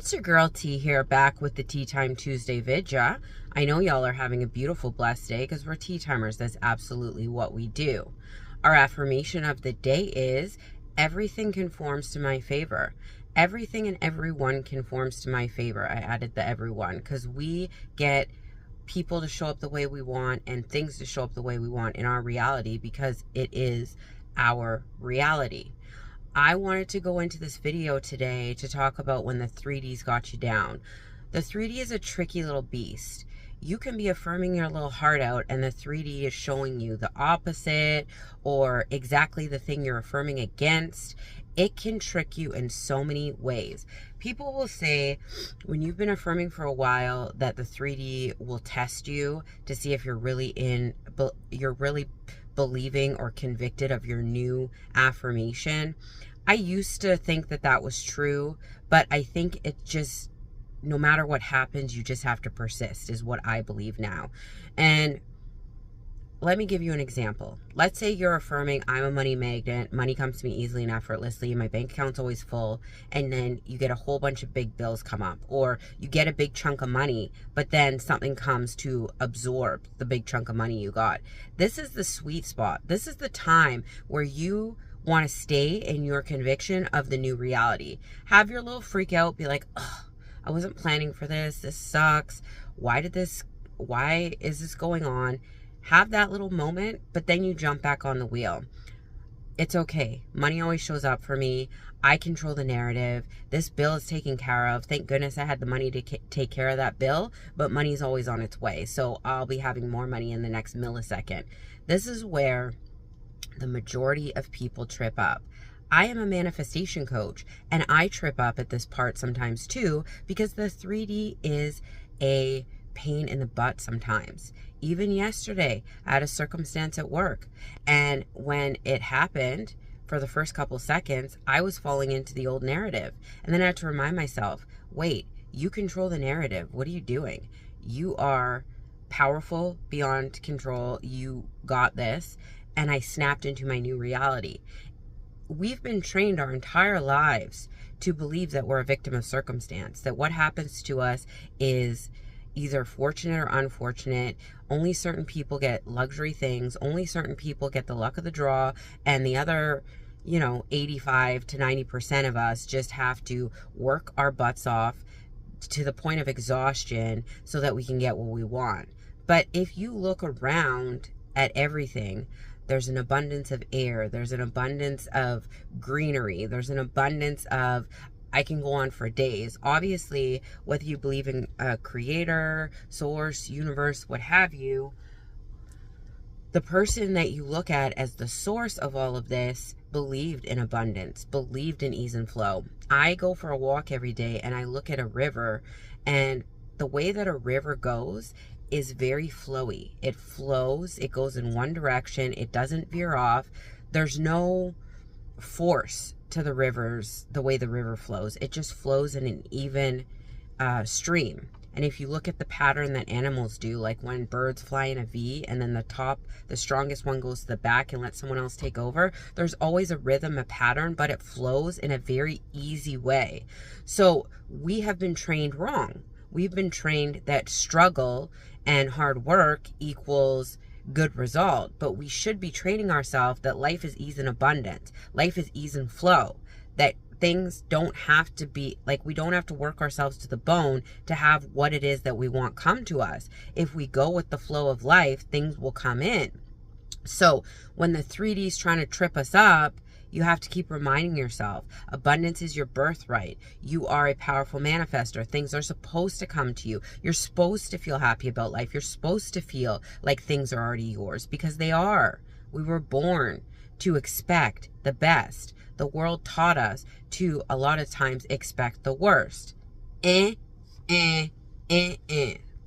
It's your girl T here, back with the Tea Time Tuesday vidya. I know y'all are having a beautiful, blessed day because we're tea timers. That's absolutely what we do. Our affirmation of the day is, everything conforms to my favor. Everything and everyone conforms to my favor. I added the everyone because we get people to show up the way we want and things to show up the way we want in our reality because it is our reality. I wanted to go into this video today to talk about when the 3Ds got you down. The 3D is a tricky little beast. You can be affirming your little heart out and the 3D is showing you the opposite or exactly the thing you're affirming against. It can trick you in so many ways. People will say when you've been affirming for a while that the 3D will test you to see if you're really believing or convicted of your new affirmation. I used to think that that was true, but I think it just, no matter what happens, you just have to persist is what I believe now. And let me give you an example. Let's say you're affirming, I'm a money magnet, money comes to me easily and effortlessly, my bank account's always full, and then you get a whole bunch of big bills come up, or you get a big chunk of money, but then something comes to absorb the big chunk of money you got. This is the sweet spot. This is the time where you want to stay in your conviction of the new reality. Have your little freak out, be like, oh, I wasn't planning for this. This sucks. Why is this going on? Have that little moment, but then you jump back on the wheel. It's okay. Money always shows up for me. I control the narrative. This bill is taken care of. Thank goodness I had the money to take care of that bill, but money's always on its way. So I'll be having more money in the next millisecond. This is where the majority of people trip up. I am a manifestation coach and I trip up at this part sometimes too, because the 3D is a pain in the butt sometimes. Even yesterday, I had a circumstance at work, and when it happened, for the first couple seconds, I was falling into the old narrative. And then I had to remind myself, wait, you control the narrative. What are you doing? You are powerful beyond control. You got this. And I snapped into my new reality. We've been trained our entire lives to believe that we're a victim of circumstance, that what happens to us is either fortunate or unfortunate. Only certain people get luxury things. Only certain people get the luck of the draw. And the other, 85 to 90% of us just have to work our butts off to the point of exhaustion so that we can get what we want. But if you look around at everything, there's an abundance of air. There's an abundance of greenery. There's an abundance of, I can go on for days. Obviously, whether you believe in a creator, source, universe, what have you, the person that you look at as the source of all of this believed in abundance, believed in ease and flow. I go for a walk every day and I look at a river, and the way that a river goes is very flowy. It flows, it goes in one direction, it doesn't veer off. There's no force to the rivers, the way the river flows. It just flows in an even stream. And if you look at the pattern that animals do, like when birds fly in a V and then the strongest one goes to the back and lets someone else take over, there's always a rhythm, a pattern, but it flows in a very easy way. So we have been trained wrong. We've been trained that struggle and hard work equals good result, but we should be training ourselves that life is ease and abundance. Life is ease and flow. That things don't have to be, like, we don't have to work ourselves to the bone to have what it is that we want come to us. If we go with the flow of life, things will come in. So when the 3D is trying to trip us up, you have to keep reminding yourself, abundance is your birthright. You are a powerful manifester. Things are supposed to come to you. You're supposed to feel happy about life. You're supposed to feel like things are already yours, because they are. We were born to expect the best. The world taught us to, a lot of times, expect the worst.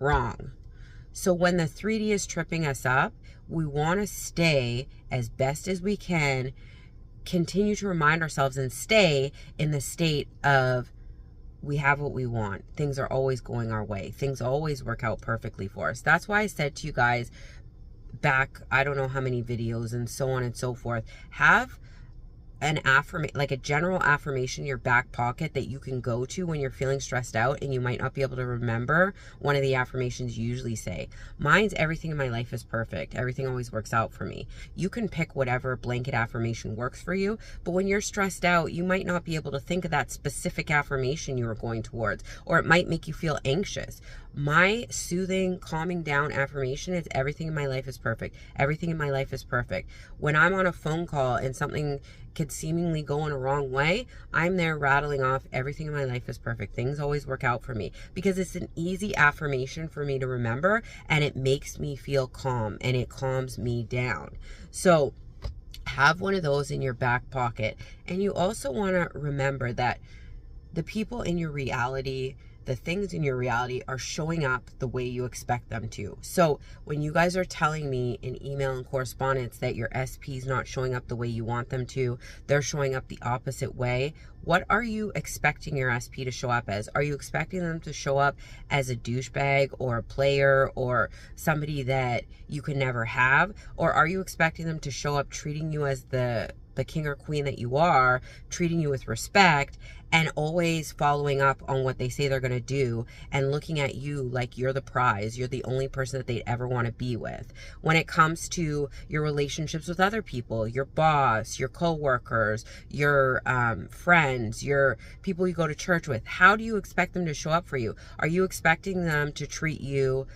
Wrong. So when the 3D is tripping us up, we want to stay as best as we can, continue to remind ourselves and stay in the state of, we have what we want. Things are always going our way. Things always work out perfectly for us. That's why I said to you guys back, I don't know how many videos and so on and so forth, have an affirmation, like a general affirmation in your back pocket that you can go to when you're feeling stressed out and you might not be able to remember one of the affirmations you usually say. Mine's everything in my life is perfect. Everything always works out for me. You can pick whatever blanket affirmation works for you, but when you're stressed out, you might not be able to think of that specific affirmation you were going towards, or it might make you feel anxious. My soothing, calming down affirmation is everything in my life is perfect. Everything in my life is perfect. When I'm on a phone call and something could seemingly go in a wrong way, I'm there rattling off everything in my life is perfect. Things always work out for me, because it's an easy affirmation for me to remember, and it makes me feel calm and it calms me down. So have one of those in your back pocket. And you also want to remember that the people in your reality, the things in your reality are showing up the way you expect them to. So when you guys are telling me in email and correspondence that your SP is not showing up the way you want them to, they're showing up the opposite way, what are you expecting your SP to show up as? Are you expecting them to show up as a douchebag or a player or somebody that you can never have? Or are you expecting them to show up treating you as the king or queen that you are, treating you with respect, and always following up on what they say they're going to do, and looking at you like you're the prize, you're the only person that they'd ever want to be with? When it comes to your relationships with other people, your boss, your co-workers, your friends, your people you go to church with, how do you expect them to show up for you? Are you expecting them to treat you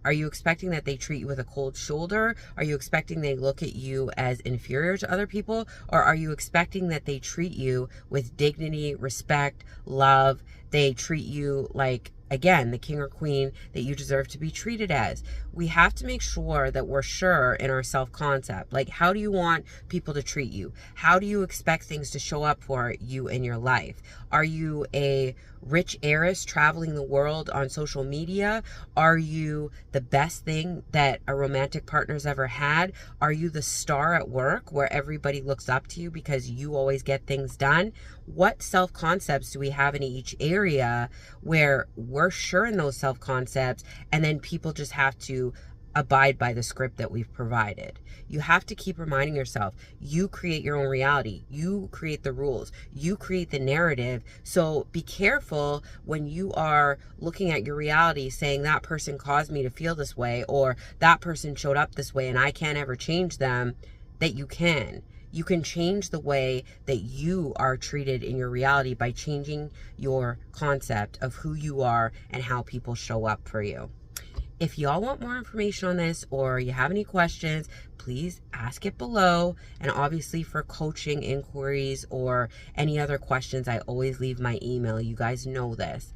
are you expecting that they treat you with a cold shoulder? Are you expecting they look at you as inferior to other people? Or are you expecting that they treat you with dignity, respect, love? They treat you like, again, the king or queen that you deserve to be treated as? We have to make sure that we're sure in our self-concept. Like, how do you want people to treat you? How do you expect things to show up for you in your life? Are you a rich heiress traveling the world on social media? Are you the best thing that a romantic partner's ever had? Are you the star at work where everybody looks up to you because you always get things done? What self-concepts do we have in each area where we're sure in those self-concepts, and then people just have to abide by the script that we've provided? You have to keep reminding yourself, you create your own reality. You create the rules. You create the narrative. So be careful when you are looking at your reality saying that person caused me to feel this way, or that person showed up this way and I can't ever change them, that you can. You can change the way that you are treated in your reality by changing your concept of who you are and how people show up for you. If y'all want more information on this, or you have any questions, please ask it below. And obviously for coaching inquiries or any other questions, I always leave my email. You guys know this.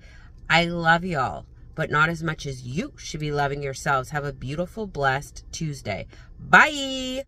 I love y'all, but not as much as you should be loving yourselves. Have a beautiful, blessed Tuesday. Bye.